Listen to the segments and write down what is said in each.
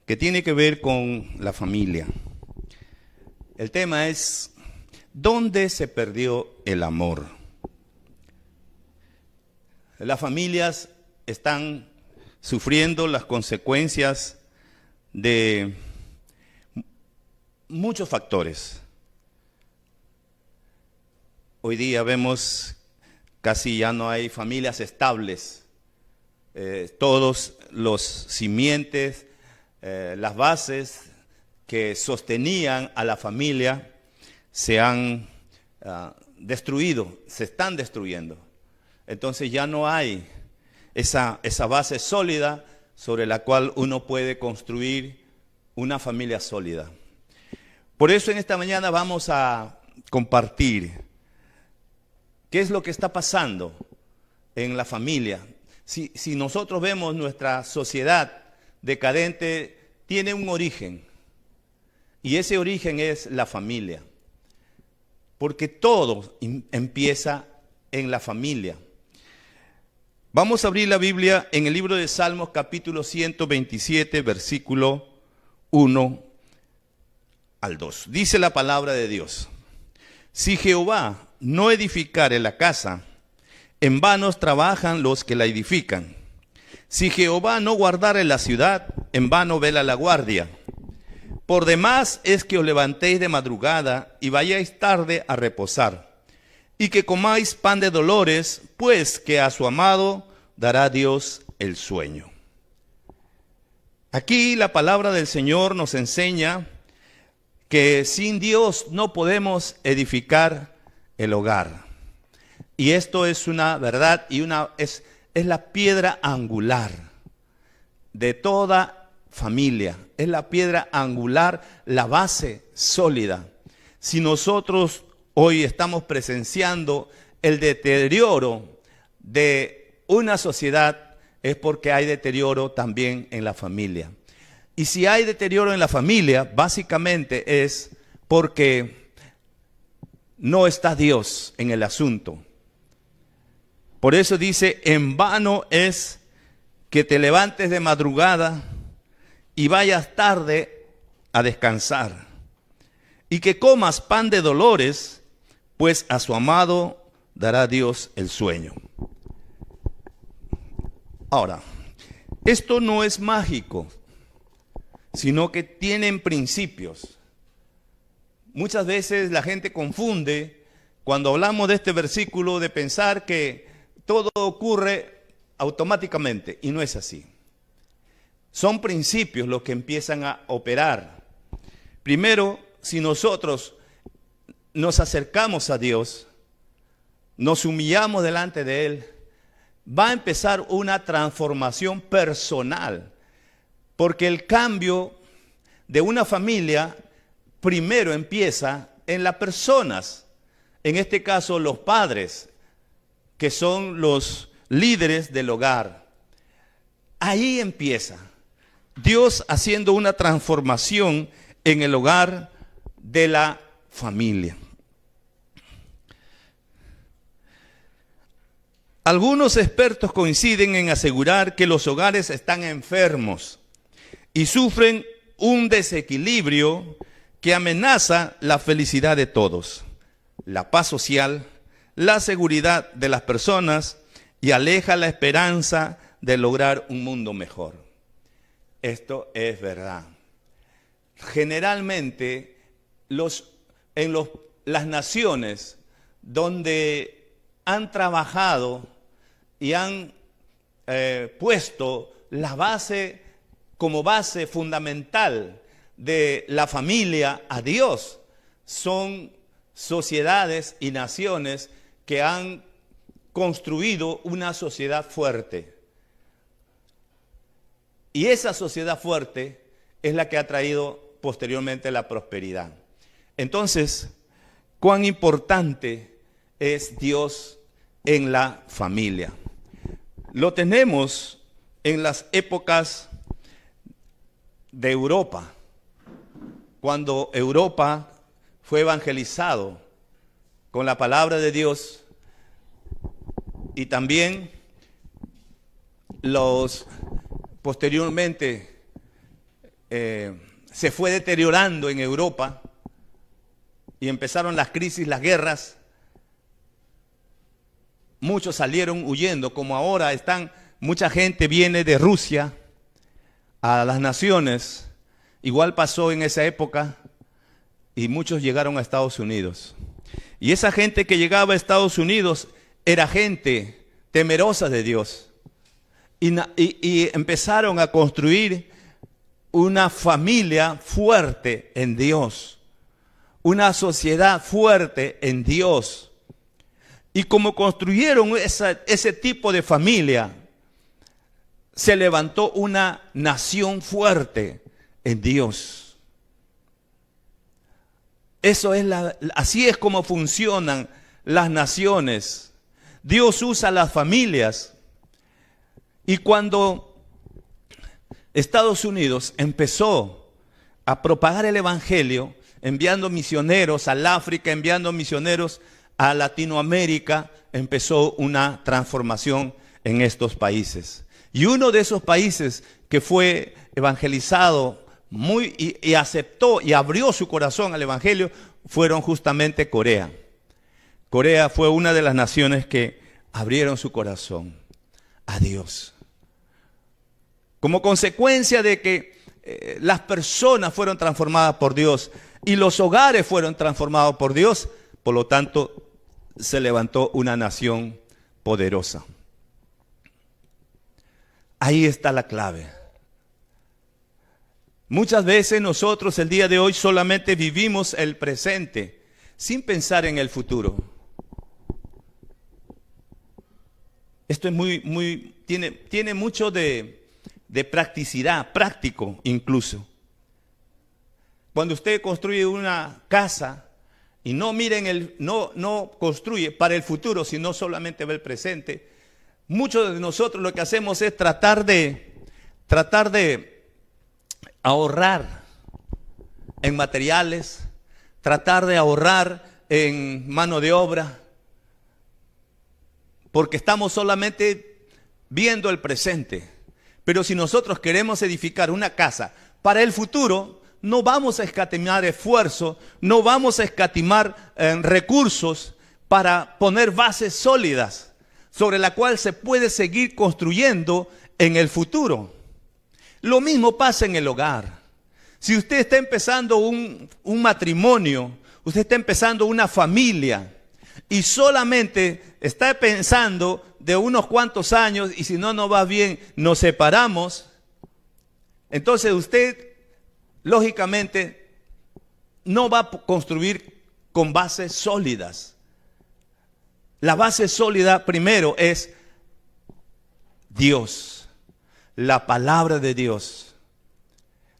que tiene que ver con la familia. El tema es, ¿dónde se perdió el amor? Las familias están sufriendo las consecuencias de muchos factores. Hoy día vemos casi ya no hay familias estables. Todos los simientes, las bases que sostenían a la familia se han destruido, se están destruyendo. Entonces ya no hay esa base sólida sobre la cual uno puede construir una familia sólida. Por eso en esta mañana vamos a compartir qué es lo que está pasando en la familia. Si nosotros vemos nuestra sociedad decadente, tiene un origen. Y ese origen es la familia. Porque todo empieza en la familia. Vamos a abrir la Biblia en el libro de Salmos, capítulo 127, versículo 1 al 2. Dice la palabra de Dios: si Jehová no edificare la casa, en vanos trabajan los que la edifican. Si Jehová no guardare la ciudad, en vano vela la guardia. Por demás es que os levantéis de madrugada y vayáis tarde a reposar, y que comáis pan de dolores, pues que a su amado dará Dios el sueño. Aquí la palabra del Señor nos enseña que sin Dios no podemos edificar el hogar. Y esto es una verdad y es la piedra angular de toda familia. Es la piedra angular, la base sólida. Si nosotros hoy estamos presenciando el deterioro de una sociedad, es porque hay deterioro también en la familia. Y si hay deterioro en la familia, básicamente es porque no está Dios en el asunto. Por eso dice, en vano es que te levantes de madrugada y vayas tarde a descansar, y que comas pan de dolores, pues a su amado dará Dios el sueño. Ahora, esto no es mágico, sino que tienen principios. Muchas veces la gente confunde cuando hablamos de este versículo de pensar que todo ocurre automáticamente, y no es así. Son principios los que empiezan a operar. Primero, si nosotros nos acercamos a Dios, nos humillamos delante de Él, va a empezar una transformación personal, porque el cambio de una familia primero empieza en las personas, en este caso los padres, que son los líderes del hogar. Ahí empieza Dios haciendo una transformación en el hogar de la familia. Algunos expertos coinciden en asegurar que los hogares están enfermos y sufren un desequilibrio que amenaza la felicidad de todos, la paz social, la seguridad de las personas y aleja la esperanza de lograr un mundo mejor. Esto es verdad. Generalmente, las naciones donde han trabajado y han puesto la base como base fundamental de la familia a Dios, son sociedades y naciones que han construido una sociedad fuerte. Y esa sociedad fuerte es la que ha traído posteriormente la prosperidad. Entonces, ¿cuán importante es Dios en la familia? Lo tenemos en las épocas de Europa, cuando Europa fue evangelizado con la palabra de Dios, y también posteriormente se fue deteriorando en Europa y empezaron las crisis, las guerras. Muchos salieron huyendo, como ahora mucha gente viene de Rusia a las naciones. Igual pasó en esa época y muchos llegaron a Estados Unidos. Y esa gente que llegaba a Estados Unidos era gente temerosa de Dios. Y empezaron a construir una familia fuerte en Dios, una sociedad fuerte en Dios. Y como construyeron ese tipo de familia, se levantó una nación fuerte en Dios. Así es como funcionan las naciones. Dios usa las familias. Y cuando Estados Unidos empezó a propagar el evangelio, enviando misioneros al África, enviando misioneros a Latinoamérica, empezó una transformación en estos países. Y uno de esos países que fue evangelizado y aceptó y abrió su corazón al evangelio fueron justamente Corea. Corea fue una de las naciones que abrieron su corazón a Dios. Como consecuencia de que las personas fueron transformadas por Dios y los hogares fueron transformados por Dios, por lo tanto, se levantó una nación poderosa. Ahí está la clave. Muchas veces nosotros el día de hoy solamente vivimos el presente sin pensar en el futuro. Esto es tiene mucho de practicidad, práctico incluso. Cuando usted construye una casa y no construye para el futuro, sino solamente ve el presente, muchos de nosotros lo que hacemos es tratar de ahorrar en materiales, tratar de ahorrar en mano de obra, porque estamos solamente viendo el presente. Pero si nosotros queremos edificar una casa para el futuro, no vamos a escatimar esfuerzo, no vamos a escatimar recursos para poner bases sólidas sobre la cual se puede seguir construyendo en el futuro. Lo mismo pasa en el hogar. Si usted está empezando un matrimonio, usted está empezando una familia y solamente está pensando de unos cuantos años y si no va bien, nos separamos, entonces usted lógicamente no va a construir con bases sólidas. La base sólida primero es Dios, la palabra de Dios.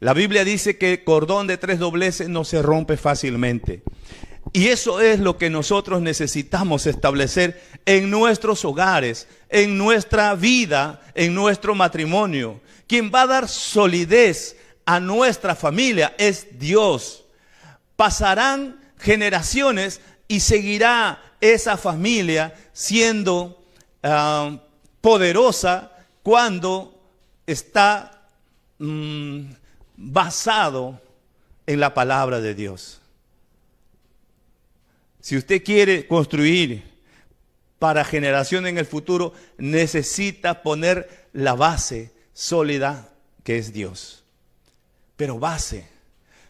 La Biblia dice que el cordón de 3 dobleces no se rompe fácilmente. Y eso es lo que nosotros necesitamos establecer en nuestros hogares, en nuestra vida, en nuestro matrimonio. Quien va a dar solidez a nuestra familia es Dios. Pasarán generaciones y seguirá esa familia siendo poderosa cuando está basado en la palabra de Dios. Si usted quiere construir para generación en el futuro, necesita poner la base sólida que es Dios. Pero base,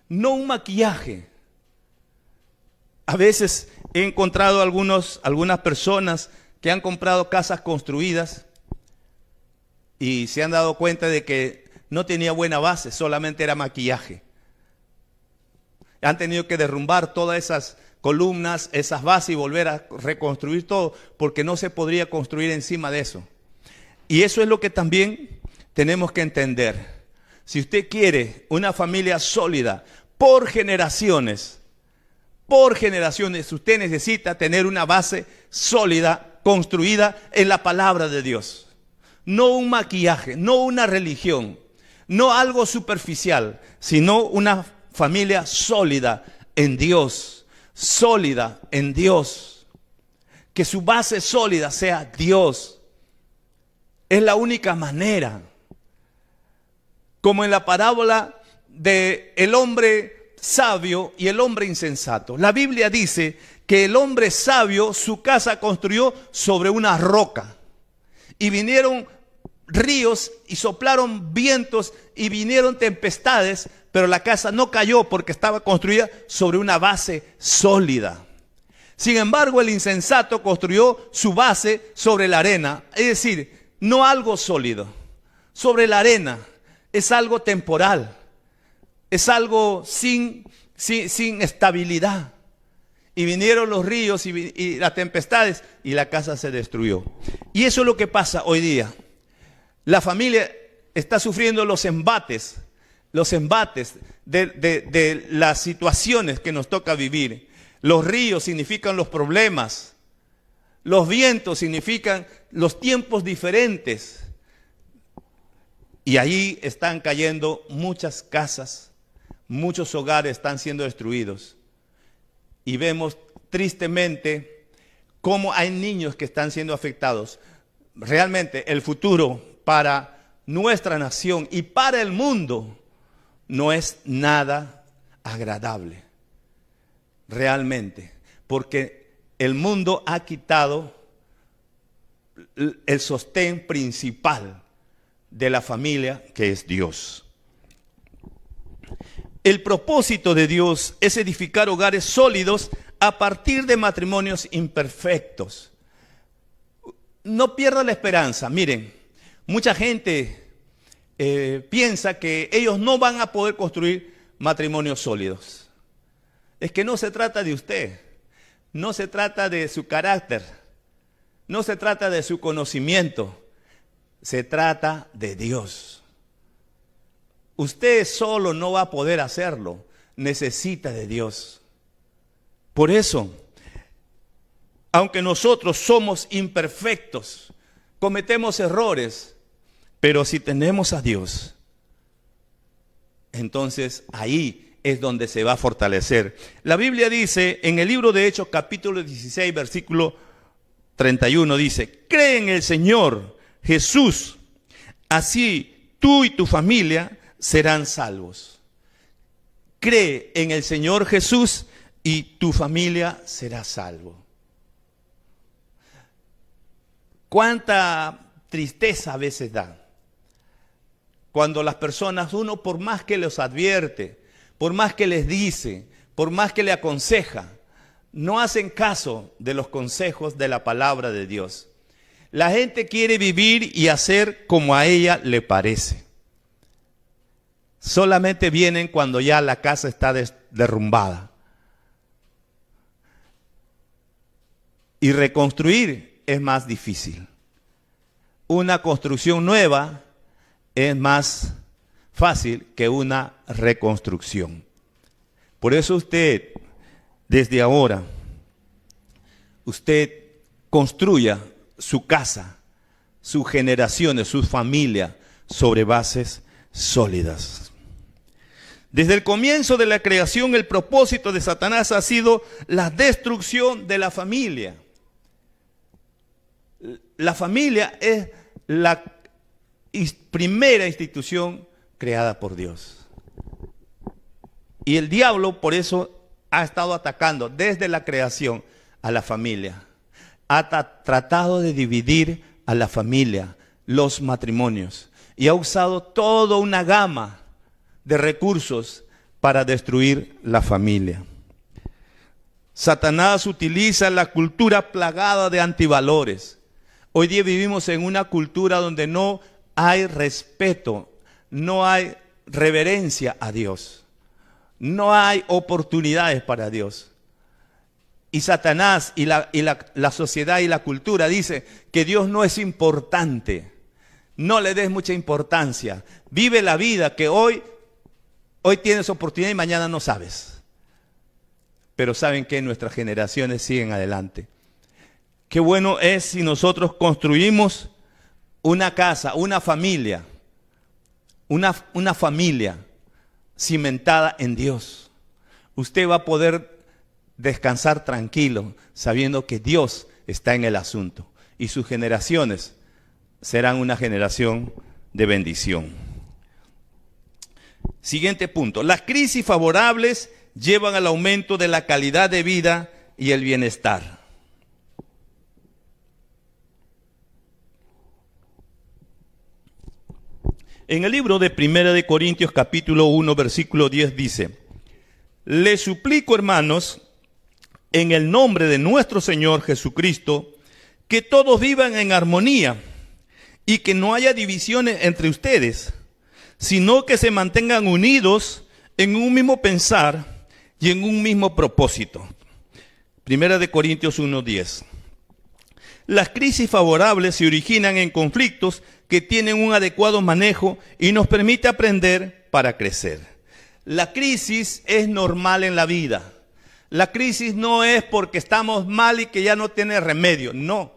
no un maquillaje. A veces he encontrado algunas personas que han comprado casas construidas y se han dado cuenta de que no tenía buena base, solamente era maquillaje. Han tenido que derrumbar todas esas columnas, esas bases y volver a reconstruir todo, porque no se podría construir encima de eso. Y eso es lo que también tenemos que entender. Si usted quiere una familia sólida por generaciones, usted necesita tener una base sólida, construida en la palabra de Dios. No un maquillaje, no una religión, no algo superficial, sino una familia sólida en Dios, sólida en Dios. Que su base sólida sea Dios. Es la única manera. Como en la parábola de el hombre sabio y el hombre insensato. La Biblia dice que el hombre sabio su casa construyó sobre una roca. Y vinieron ríos y soplaron vientos y vinieron tempestades, pero la casa no cayó porque estaba construida sobre una base sólida. Sin embargo, el insensato construyó su base sobre la arena, es decir, no algo sólido. Sobre la arena es algo temporal, es algo sin estabilidad. Y vinieron los ríos y las tempestades y la casa se destruyó. Y eso es lo que pasa hoy día. La familia está sufriendo los embates de las situaciones que nos toca vivir. Los ríos significan los problemas. Los vientos significan los tiempos diferentes. Y allí están cayendo muchas casas, muchos hogares están siendo destruidos. Y vemos tristemente cómo hay niños que están siendo afectados. Realmente el futuro para nuestra nación y para el mundo no es nada agradable. Realmente. Porque el mundo ha quitado el sostén principal de la familia, que es Dios. El propósito de Dios es edificar hogares sólidos a partir de matrimonios imperfectos. No pierda la esperanza. Miren, mucha gente piensa que ellos no van a poder construir matrimonios sólidos. Es que no se trata de usted, no se trata de su carácter, no se trata de su conocimiento, se trata de Dios. Usted solo no va a poder hacerlo, necesita de Dios. Por eso, aunque nosotros somos imperfectos, cometemos errores, pero si tenemos a Dios, entonces ahí es donde se va a fortalecer. La Biblia dice en el libro de Hechos capítulo 16 versículo 31, dice: cree en el Señor Jesús, así tú y tu familia serán salvos. Cree en el Señor Jesús y tu familia será salvo. Cuánta tristeza a veces da cuando las personas, uno por más que los advierte, por más que les dice, por más que le aconseja, no hacen caso de los consejos de la palabra de Dios. La gente quiere vivir y hacer como a ella le parece. Solamente vienen cuando ya la casa está derrumbada. Y reconstruir es más difícil. Una construcción nueva es más fácil que una reconstrucción. Por eso usted, desde ahora, usted construya su casa, sus generaciones, su familia sobre bases sólidas. Desde el comienzo de la creación, el propósito de Satanás ha sido la destrucción de la familia. La familia es la primera institución creada por Dios. Y el diablo por eso ha estado atacando desde la creación a la familia. Ha tratado de dividir a la familia, los matrimonios. Y ha usado toda una gama de recursos para destruir la familia. Satanás utiliza la cultura plagada de antivalores. Hoy día vivimos en una cultura donde no hay respeto, no hay reverencia a Dios, no hay oportunidades para Dios. Y Satanás y la sociedad y la cultura dice que Dios no es importante. No le des mucha importancia. Vive la vida que hoy tienes oportunidad y mañana no sabes. Pero saben que nuestras generaciones siguen adelante. Qué bueno es si nosotros construimos una casa, una familia cimentada en Dios. Usted va a poder descansar tranquilo, sabiendo que Dios está en el asunto. Y sus generaciones serán una generación de bendición. Siguiente punto. Las crisis favorables llevan al aumento de la calidad de vida y el bienestar. En el libro de 1 de Corintios capítulo 1 versículo 10 dice: les suplico, hermanos, en el nombre de nuestro Señor Jesucristo, que todos vivan en armonía y que no haya divisiones entre ustedes, sino que se mantengan unidos en un mismo pensar y en un mismo propósito. 1 de Corintios 1:10. Las crisis favorables se originan en conflictos que tienen un adecuado manejo y nos permite aprender para crecer. La crisis es normal en la vida. La crisis no es porque estamos mal y que ya no tiene remedio, no.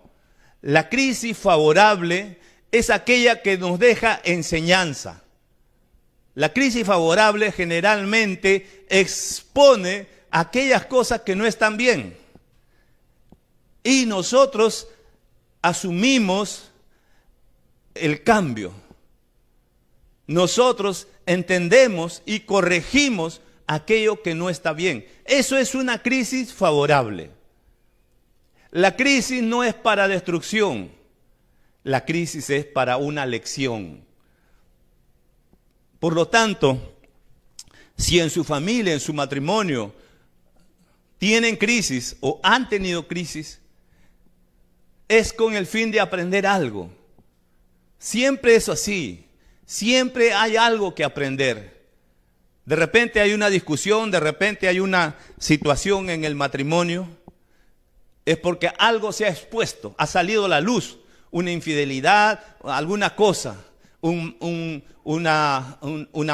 La crisis favorable es aquella que nos deja enseñanza. La crisis favorable generalmente expone aquellas cosas que no están bien. Y nosotros asumimos el cambio. Nosotros entendemos y corregimos aquello que no está bien. Eso es una crisis favorable. La crisis no es para destrucción. La crisis es para una lección. Por lo tanto, si en su familia, en su matrimonio, tienen crisis o han tenido crisis, es con el fin de aprender algo. Siempre es así. Siempre hay algo que aprender. De repente hay una discusión, de repente hay una situación en el matrimonio. Es porque algo se ha expuesto, ha salido a la luz. Una infidelidad, alguna cosa, una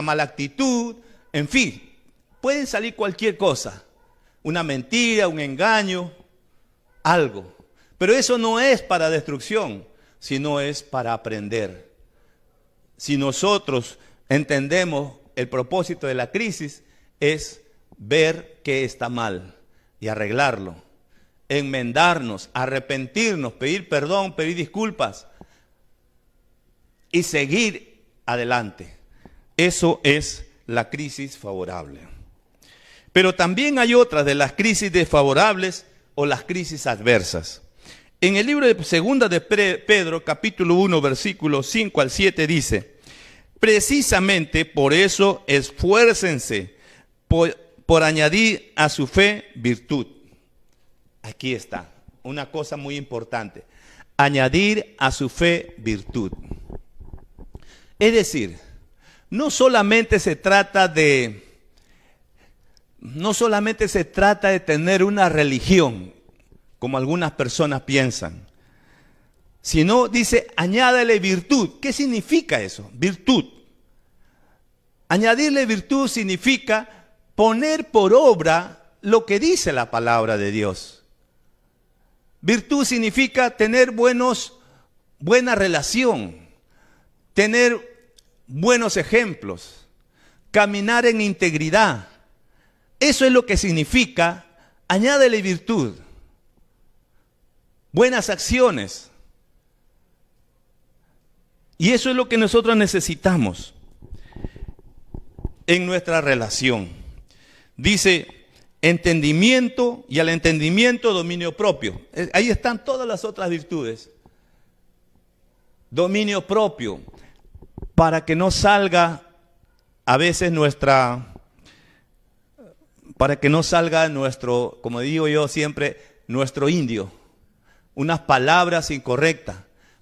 mala actitud, en fin. Puede salir cualquier cosa. Una mentira, un engaño, algo. Pero eso no es para destrucción, sino es para aprender. Si nosotros entendemos el propósito de la crisis, es ver qué está mal y arreglarlo, enmendarnos, arrepentirnos, pedir perdón, pedir disculpas y seguir adelante. Eso es la crisis favorable. Pero también hay otras de las crisis desfavorables o las crisis adversas. En el libro de 2 de Pedro, capítulo 1, versículos 5 al 7 dice: precisamente por eso esfuércense por añadir a su fe virtud. Aquí está, una cosa muy importante. Añadir a su fe virtud. Es decir, no solamente se trata de tener una religión, como algunas personas piensan, sino dice, añádele virtud. ¿Qué significa eso? Virtud. Añadirle virtud significa poner por obra lo que dice la palabra de Dios. Virtud significa tener buena relación, tener buenos ejemplos, caminar en integridad. Eso es lo que significa añádele virtud. Buenas acciones. Y eso es lo que nosotros necesitamos en nuestra relación. Dice, entendimiento, y al entendimiento dominio propio. Ahí están todas las otras virtudes. Dominio propio, para que no salga a veces nuestro, como digo yo siempre, nuestro indio. Unas palabras incorrectas,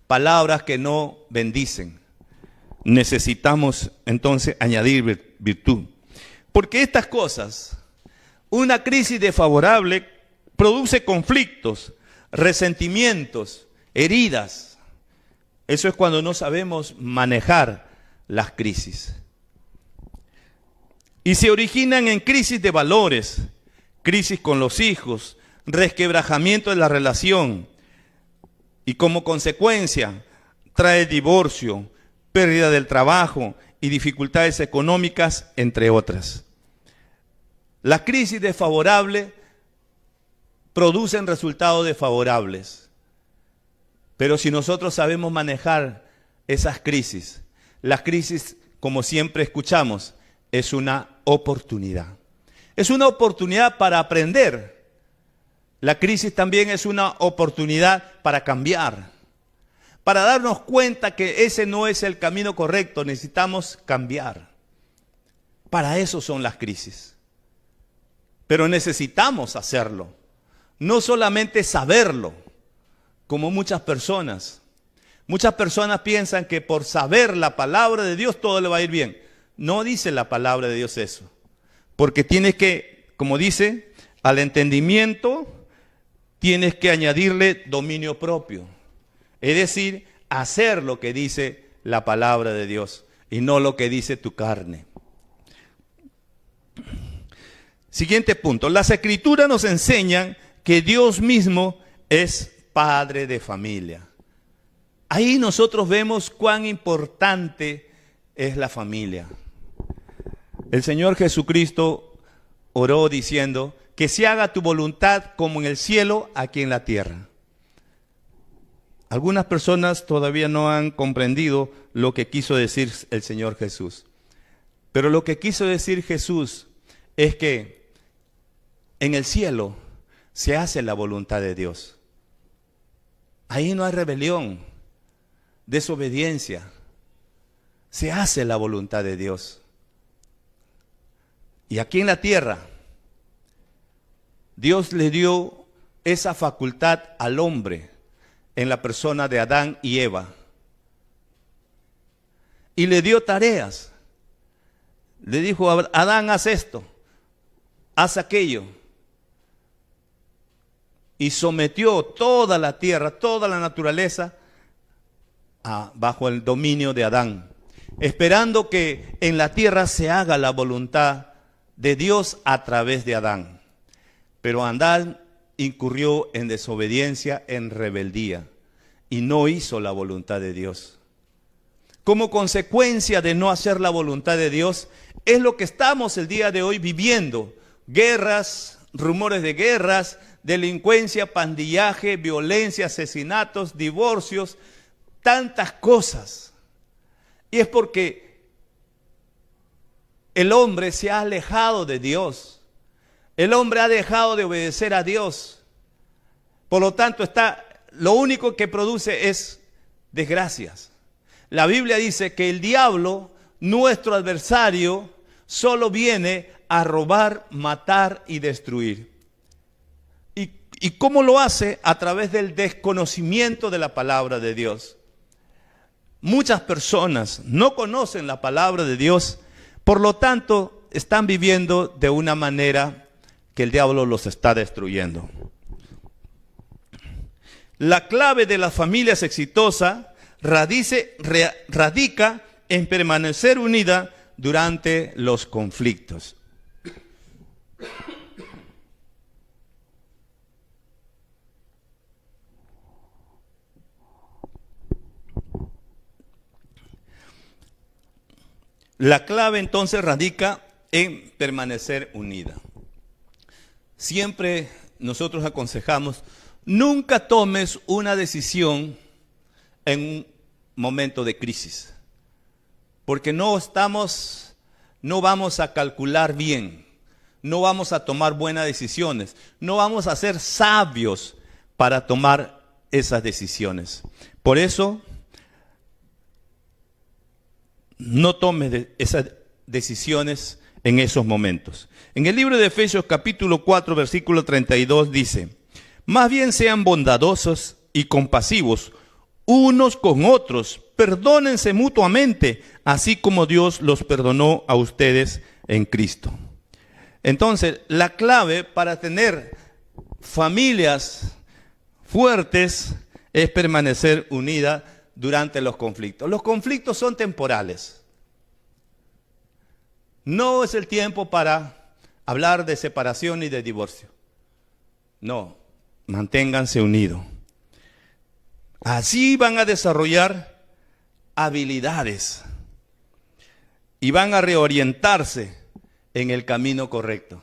palabras que no bendicen. Necesitamos entonces añadir virtud. Porque estas cosas, una crisis desfavorable produce conflictos, resentimientos, heridas. Eso es cuando no sabemos manejar las crisis. Y se originan en crisis de valores, crisis con los hijos, resquebrajamiento de la relación. Y como consecuencia trae divorcio, pérdida del trabajo y dificultades económicas, entre otras. La crisis desfavorable producen resultados desfavorables. Pero si nosotros sabemos manejar esas crisis, las crisis, como siempre escuchamos, es una oportunidad. Es una oportunidad para aprender. La crisis también es una oportunidad para cambiar, para darnos cuenta que ese no es el camino correcto, necesitamos cambiar. Para eso son las crisis. Pero necesitamos hacerlo, no solamente saberlo, como muchas personas. Muchas personas piensan que por saber la palabra de Dios todo le va a ir bien. No dice la palabra de Dios eso, porque tienes que, como dice, al entendimiento tienes que añadirle dominio propio. Es decir, hacer lo que dice la palabra de Dios y no lo que dice tu carne. Siguiente punto. Las Escrituras nos enseñan que Dios mismo es padre de familia. Ahí nosotros vemos cuán importante es la familia. El Señor Jesucristo oró diciendo que se haga tu voluntad como en el cielo, aquí en la tierra. Algunas personas todavía no han comprendido lo que quiso decir el Señor Jesús. Pero lo que quiso decir Jesús es que en el cielo se hace la voluntad de Dios. Ahí no hay rebelión, desobediencia. Se hace la voluntad de Dios. Y aquí en la tierra, Dios le dio esa facultad al hombre en la persona de Adán y Eva. Y le dio tareas. Le dijo a Adán, haz esto, haz aquello. Y sometió toda la tierra, toda la naturaleza bajo el dominio de Adán, esperando que en la tierra se haga la voluntad de Dios a través de Adán. Pero Adán incurrió en desobediencia, en rebeldía, y no hizo la voluntad de Dios. Como consecuencia de no hacer la voluntad de Dios, es lo que estamos el día de hoy viviendo. Guerras, rumores de guerras, delincuencia, pandillaje, violencia, asesinatos, divorcios, tantas cosas. Y es porque el hombre se ha alejado de Dios. El hombre ha dejado de obedecer a Dios. Por lo tanto, lo único que produce es desgracias. La Biblia dice que el diablo, nuestro adversario, solo viene a robar, matar y destruir. ¿Y cómo lo hace? A través del desconocimiento de la palabra de Dios. Muchas personas no conocen la palabra de Dios, por lo tanto, están viviendo de una manera que el diablo los está destruyendo. La clave de las familias exitosas radica en permanecer unida durante los conflictos. La clave entonces radica en permanecer unida. Siempre nosotros aconsejamos, nunca tomes una decisión en un momento de crisis, porque no vamos a calcular bien, no vamos a tomar buenas decisiones, no vamos a ser sabios para tomar esas decisiones. Por eso, no tomes esas decisiones en esos momentos. En el libro de Efesios capítulo 4 versículo 32 dice: más bien sean bondadosos y compasivos unos con otros, perdónense mutuamente, así como Dios los perdonó a ustedes en Cristo. Entonces, la clave para tener familias fuertes es permanecer unidas durante los conflictos. Los conflictos son temporales. No es el tiempo para hablar de separación y de divorcio. No, manténganse unidos. Así van a desarrollar habilidades y van a reorientarse en el camino correcto.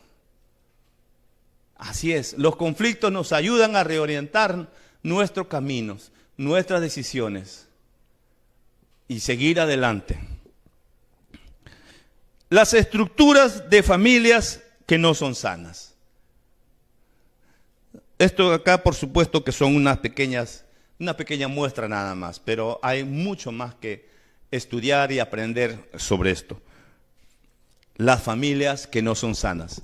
Así es, los conflictos nos ayudan a reorientar nuestros caminos, nuestras decisiones y seguir adelante. Las estructuras de familias que no son sanas. Esto acá, por supuesto, que son una pequeña muestra nada más, pero hay mucho más que estudiar y aprender sobre esto. Las familias que no son sanas.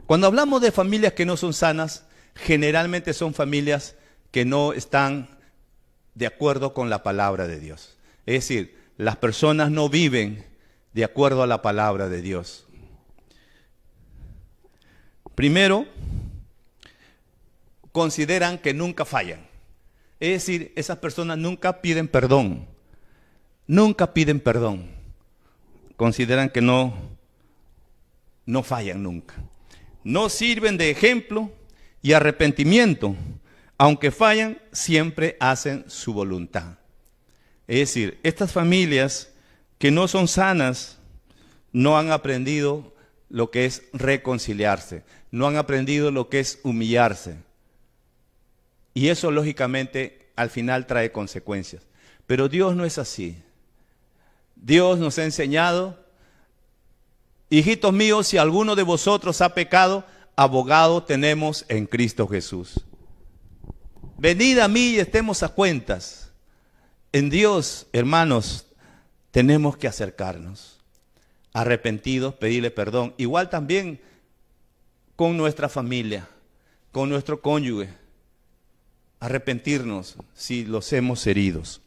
Cuando hablamos de familias que no son sanas, generalmente son familias que no están de acuerdo con la palabra de Dios. Es decir, las personas no viven de acuerdo a la palabra de Dios. Primero, consideran que nunca fallan. Es decir, esas personas nunca piden perdón. Nunca piden perdón. Consideran que no fallan nunca. No sirven de ejemplo y arrepentimiento. Aunque fallan, siempre hacen su voluntad. Es decir, estas familias que no son sanas no han aprendido lo que es reconciliarse, no han aprendido lo que es humillarse. Y eso lógicamente al final trae consecuencias. Pero Dios no es así. Dios nos ha enseñado, hijitos míos, si alguno de vosotros ha pecado, abogado tenemos en Cristo Jesús. Venid a mí y estemos a cuentas. En Dios, hermanos, tenemos que acercarnos, arrepentidos, pedirle perdón. Igual también con nuestra familia, con nuestro cónyuge, arrepentirnos si los hemos heridos.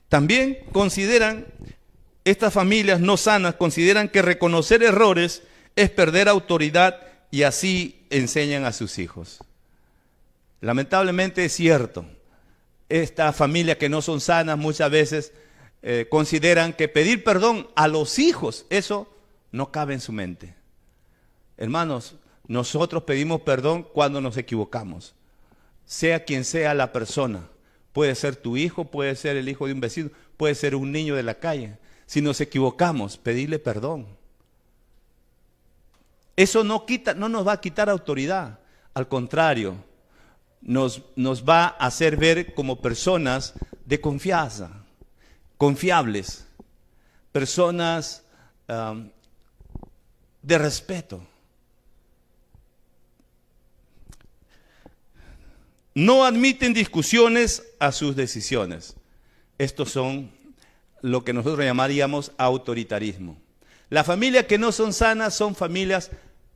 También consideran, estas familias no sanas, consideran que reconocer errores es perder autoridad y así enseñan a sus hijos. Lamentablemente es cierto. Estas familias que no son sanas muchas veces consideran que pedir perdón a los hijos, eso no cabe en su mente. Hermanos, nosotros pedimos perdón cuando nos equivocamos. Sea quien sea la persona. Puede ser tu hijo, puede ser el hijo de un vecino, puede ser un niño de la calle. Si nos equivocamos, pedirle perdón. Eso no nos va a quitar autoridad. Al contrario, nos va a hacer ver como personas de confianza, confiables, personas de respeto. No admiten discusiones a sus decisiones. Estos son lo que nosotros llamaríamos autoritarismo. Las familias que no son sanas son familias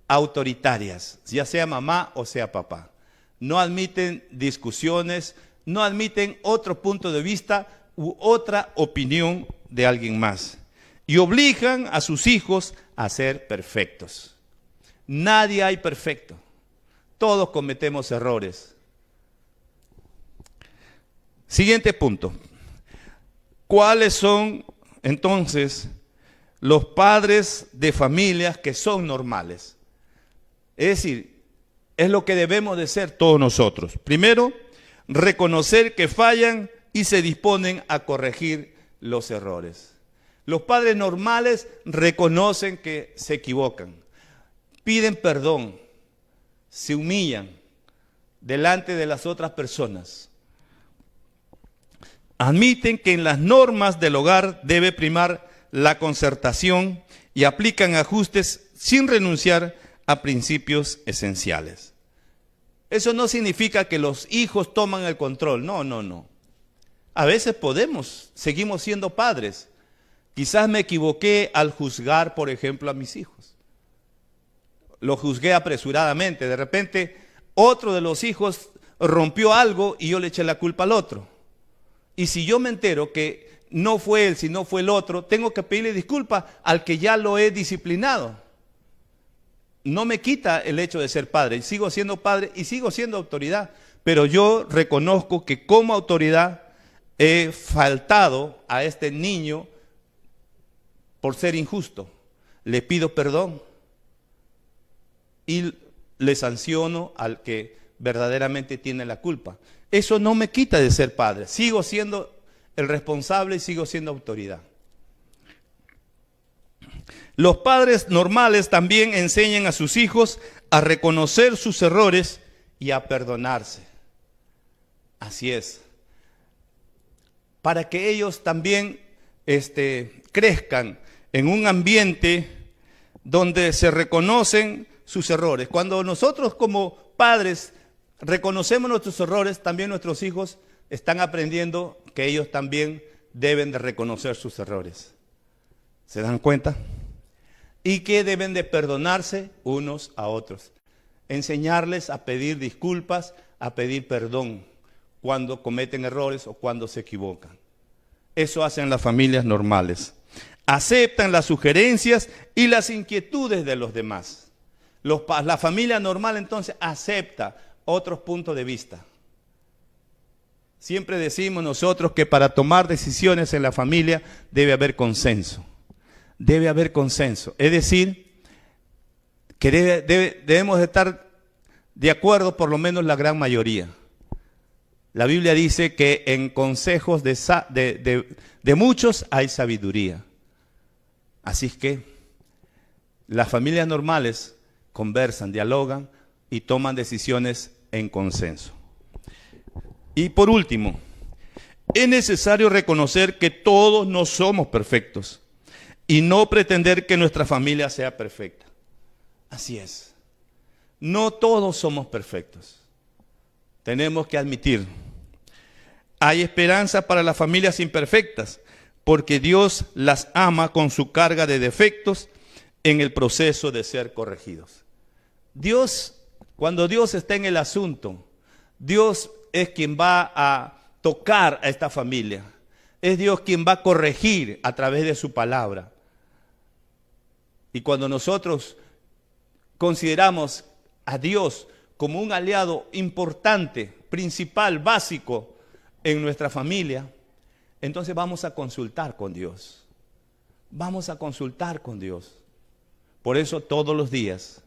autoritarias, ya sea mamá o sea papá. No admiten discusiones, no admiten otro punto de vista u otra opinión de alguien más. Y obligan a sus hijos a ser perfectos. Nadie hay perfecto. Todos cometemos errores. Siguiente punto. ¿Cuáles son entonces los padres de familias que son normales? Es decir, es lo que debemos de ser todos nosotros. Primero, reconocer que fallan y se disponen a corregir los errores. Los padres normales reconocen que se equivocan, piden perdón, se humillan delante de las otras personas. Admiten que en las normas del hogar debe primar la concertación y aplican ajustes sin renunciar a principios esenciales. Eso no significa que los hijos toman el control, no. A veces seguimos siendo padres. Quizás me equivoqué al juzgar, por ejemplo, a mis hijos. Lo juzgué apresuradamente. De repente, otro de los hijos rompió algo y yo le eché la culpa al otro. Y si yo me entero que no fue él, sino fue el otro, tengo que pedirle disculpas al que ya lo he disciplinado. No me quita el hecho de ser padre. Sigo siendo padre y sigo siendo autoridad. Pero yo reconozco que como autoridad he faltado a este niño por ser injusto. Le pido perdón y le sanciono al que verdaderamente tiene la culpa. Eso no me quita de ser padre. Sigo siendo el responsable y sigo siendo autoridad. Los padres normales también enseñan a sus hijos a reconocer sus errores y a perdonarse. Así es. Para que ellos también crezcan en un ambiente donde se reconocen sus errores. Cuando nosotros como padres reconocemos nuestros errores, también nuestros hijos están aprendiendo que ellos también deben de reconocer sus errores. ¿Se dan cuenta? Y que deben de perdonarse unos a otros. Enseñarles a pedir disculpas, a pedir perdón cuando cometen errores o cuando se equivocan. Eso hacen las familias normales. Aceptan las sugerencias y las inquietudes de los demás. La familia normal entonces acepta otros puntos de vista. Siempre decimos nosotros que para tomar decisiones en la familia debe haber consenso. Debe haber consenso. Es decir, que debemos de estar de acuerdo por lo menos la gran mayoría. La Biblia dice que en consejos de muchos hay sabiduría. Así es que las familias normales conversan, dialogan y toman decisiones en consenso. Y por último, es necesario reconocer que todos no somos perfectos y no pretender que nuestra familia sea perfecta. Así es. No todos somos perfectos. Tenemos que admitir, hay esperanza para las familias imperfectas, porque Dios las ama con su carga de defectos en el proceso de ser corregidos. Cuando Dios está en el asunto, Dios es quien va a tocar a esta familia. Es Dios quien va a corregir a través de su palabra. Y cuando nosotros consideramos a Dios como un aliado importante, principal, básico en nuestra familia, entonces vamos a consultar con Dios. Vamos a consultar con Dios. Por eso todos los días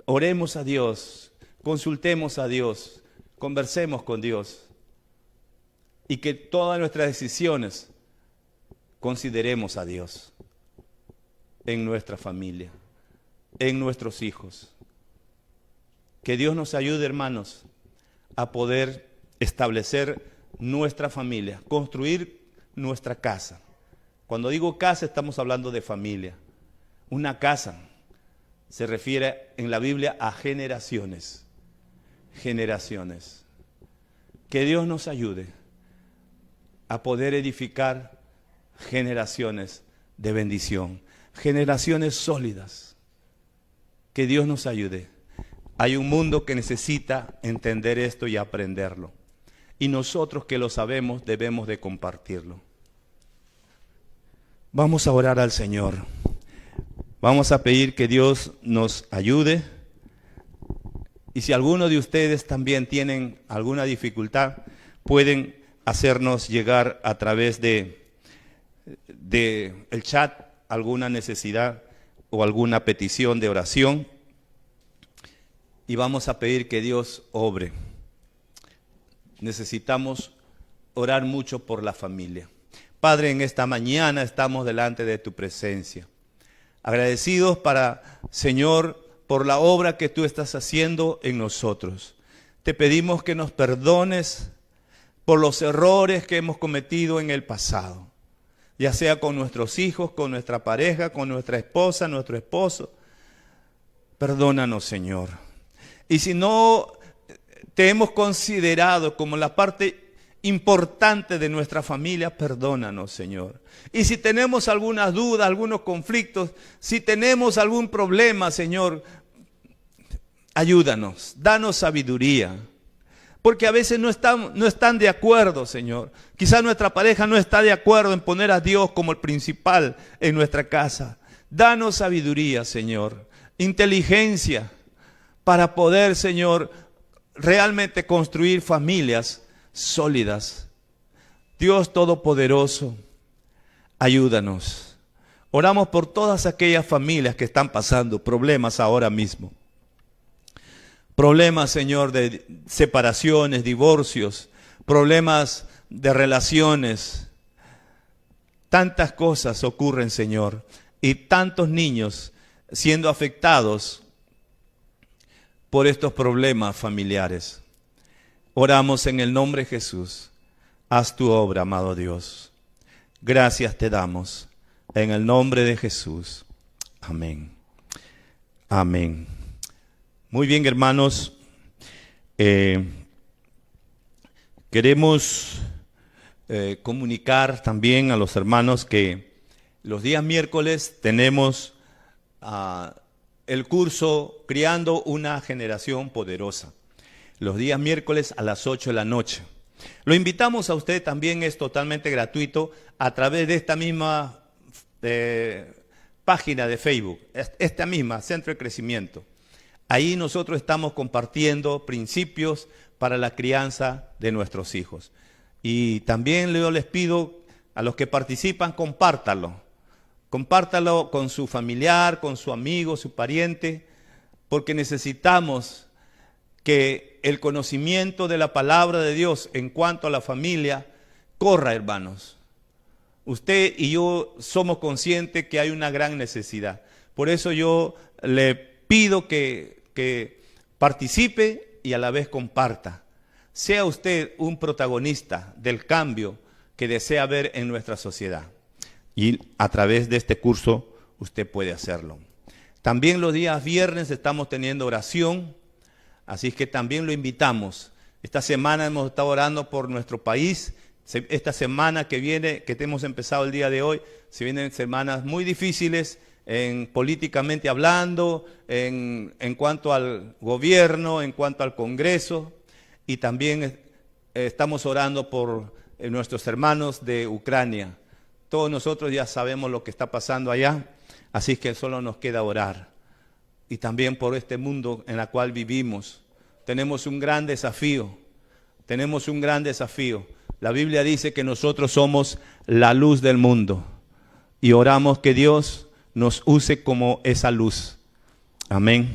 oremos a Dios, consultemos a Dios, conversemos con Dios y que todas nuestras decisiones consideremos a Dios en nuestra familia, en nuestros hijos. Que Dios nos ayude, hermanos, a poder establecer nuestra familia, construir nuestra casa. Cuando digo casa, estamos hablando de familia. Una casa se refiere en la Biblia a generaciones. Generaciones. Que Dios nos ayude a poder edificar generaciones de bendición, generaciones sólidas. Que Dios nos ayude. Hay un mundo que necesita entender esto y aprenderlo. Y nosotros que lo sabemos debemos de compartirlo. Vamos a orar al Señor. Vamos a pedir que Dios nos ayude. Y si alguno de ustedes también tienen alguna dificultad, pueden hacernos llegar a través de el chat alguna necesidad o alguna petición de oración. Y vamos a pedir que Dios obre. Necesitamos orar mucho por la familia. Padre, en esta mañana estamos delante de tu presencia. Agradecidos Señor, por la obra que tú estás haciendo en nosotros. Te pedimos que nos perdones por los errores que hemos cometido en el pasado. Ya sea con nuestros hijos, con nuestra pareja, con nuestra esposa, nuestro esposo. Perdónanos, Señor. Y si no te hemos considerado como la parte importante de nuestra familia, perdónanos, Señor. Y si tenemos alguna duda, algunos conflictos, si tenemos algún problema, Señor, ayúdanos, danos sabiduría. Porque a veces no están de acuerdo, Señor. Quizás nuestra pareja no está de acuerdo en poner a Dios como el principal en nuestra casa. Danos sabiduría, Señor, inteligencia, para poder, Señor, realmente construir familias sólidas. Dios Todopoderoso, ayúdanos. Oramos por todas aquellas familias que están pasando problemas ahora mismo. Problemas, Señor, de separaciones, divorcios, problemas de relaciones. Tantas cosas ocurren, Señor, y tantos niños siendo afectados por estos problemas familiares. Oramos en el nombre de Jesús. Haz tu obra, amado Dios. Gracias te damos en el nombre de Jesús. Amén. Amén. Muy bien, hermanos. Queremos comunicar también a los hermanos que los días miércoles tenemos el curso Criando una Generación Poderosa. Los días miércoles a las 8 de la noche. Lo invitamos a usted, también es totalmente gratuito, a través de esta misma página de Facebook, esta misma, Centro de Crecimiento. Ahí nosotros estamos compartiendo principios para la crianza de nuestros hijos. Y también yo les pido a los que participan, compártalo. Compártalo con su familiar, con su amigo, su pariente, porque necesitamos que el conocimiento de la palabra de Dios en cuanto a la familia corra, hermanos. Usted y yo somos conscientes que hay una gran necesidad. Por eso yo le pido que participe y a la vez comparta. Sea usted un protagonista del cambio que desea ver en nuestra sociedad. Y a través de este curso usted puede hacerlo. También los días viernes estamos teniendo oración, así que también lo invitamos. Esta semana hemos estado orando por nuestro país. Esta semana que viene, que hemos empezado el día de hoy, se vienen semanas muy difíciles políticamente hablando, en cuanto al gobierno, en cuanto al Congreso, y también estamos orando por nuestros hermanos de Ucrania. Todos nosotros ya sabemos lo que está pasando allá, así que solo nos queda orar. Y también por este mundo en el cual vivimos. Tenemos un gran desafío, La Biblia dice que nosotros somos la luz del mundo y oramos que Dios nos use como esa luz. Amén.